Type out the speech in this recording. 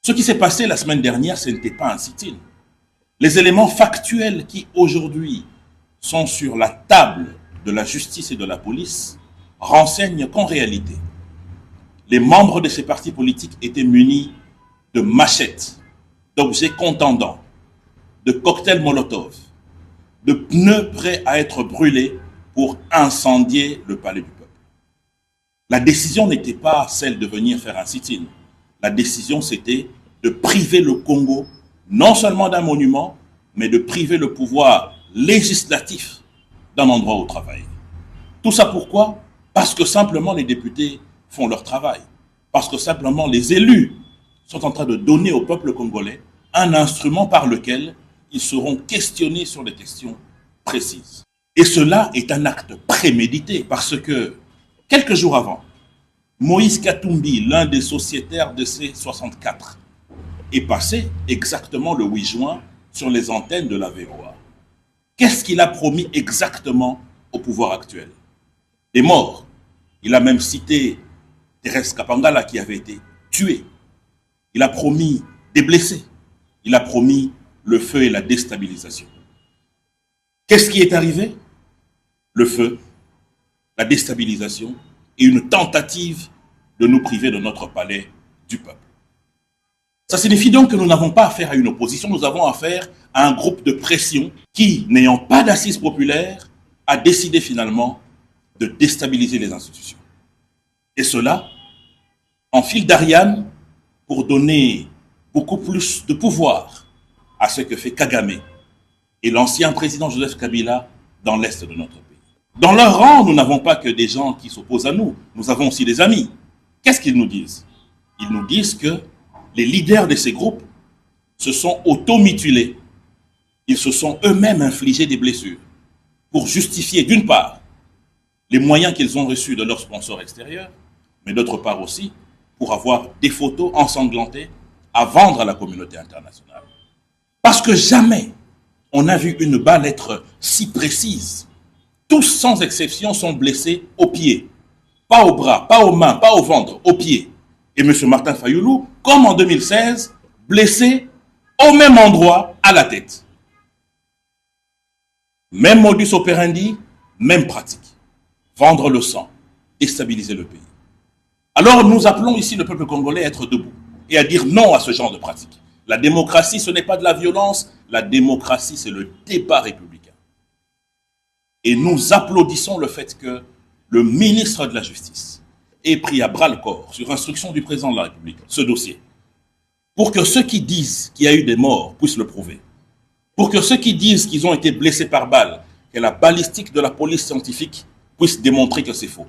Ce qui s'est passé la semaine dernière, ce n'était pas un sit-in. Les éléments factuels qui aujourd'hui sont sur la table de la justice et de la police renseignent qu'en réalité, les membres de ces partis politiques étaient munis de machettes, d'objets contendants, de cocktails Molotov, de pneus prêts à être brûlés pour incendier le palais du peuple. La décision n'était pas celle de venir faire un sit-in. La décision, c'était de priver le Congo non seulement d'un monument, mais de priver le pouvoir législatif d'un endroit où travailler. Tout ça pourquoi? Parce que simplement les députés font leur travail. Parce que simplement les élus sont en train de donner au peuple congolais un instrument par lequel ils seront questionnés sur des questions précises. Et cela est un acte prémédité parce que, quelques jours avant, Moïse Katumbi, l'un des sociétaires de C64, est passé exactement le 8 juin sur les antennes de la VOA. Qu'est-ce qu'il a promis exactement au pouvoir actuel? Des morts. Il a même cité Thérèse Kapangala qui avait été tuée. Il a promis des blessés. Il a promis le feu et la déstabilisation. Qu'est-ce qui est arrivé? Le feu, la déstabilisation et une tentative de nous priver de notre palais du peuple. Ça signifie donc que nous n'avons pas affaire à une opposition, nous avons affaire à un groupe de pression qui, n'ayant pas d'assises populaires, a décidé finalement de déstabiliser les institutions. Et cela, en fil d'Ariane, pour donner beaucoup plus de pouvoir à ce que fait Kagame et l'ancien président Joseph Kabila dans l'est de notre pays. Dans leur rang, nous n'avons pas que des gens qui s'opposent à nous, nous avons aussi des amis. Qu'est-ce qu'ils nous disent? Ils nous disent que les leaders de ces groupes se sont auto-mutilés. Ils se sont eux-mêmes infligés des blessures pour justifier d'une part les moyens qu'ils ont reçus de leurs sponsors extérieurs, mais d'autre part aussi pour avoir des photos ensanglantées à vendre à la communauté internationale. Parce que jamais on n'a vu une balle être si précise. Tous sans exception sont blessés aux pieds. Pas aux bras, pas aux mains, pas au ventre, aux pieds. Et M. Martin Fayoulou, comme en 2016, blessé au même endroit à la tête. Même modus operandi, même pratique. Vendre le sang, déstabiliser le pays. Alors nous appelons ici le peuple congolais à être debout et à dire non à ce genre de pratique. La démocratie, ce n'est pas de la violence, la démocratie, c'est le débat républicain. Et nous applaudissons le fait que le ministre de la Justice ait pris à bras le corps, sur instruction du président de la République, ce dossier, pour que ceux qui disent qu'il y a eu des morts puissent le prouver, pour que ceux qui disent qu'ils ont été blessés par balle, que la balistique de la police scientifique puisse démontrer que c'est faux.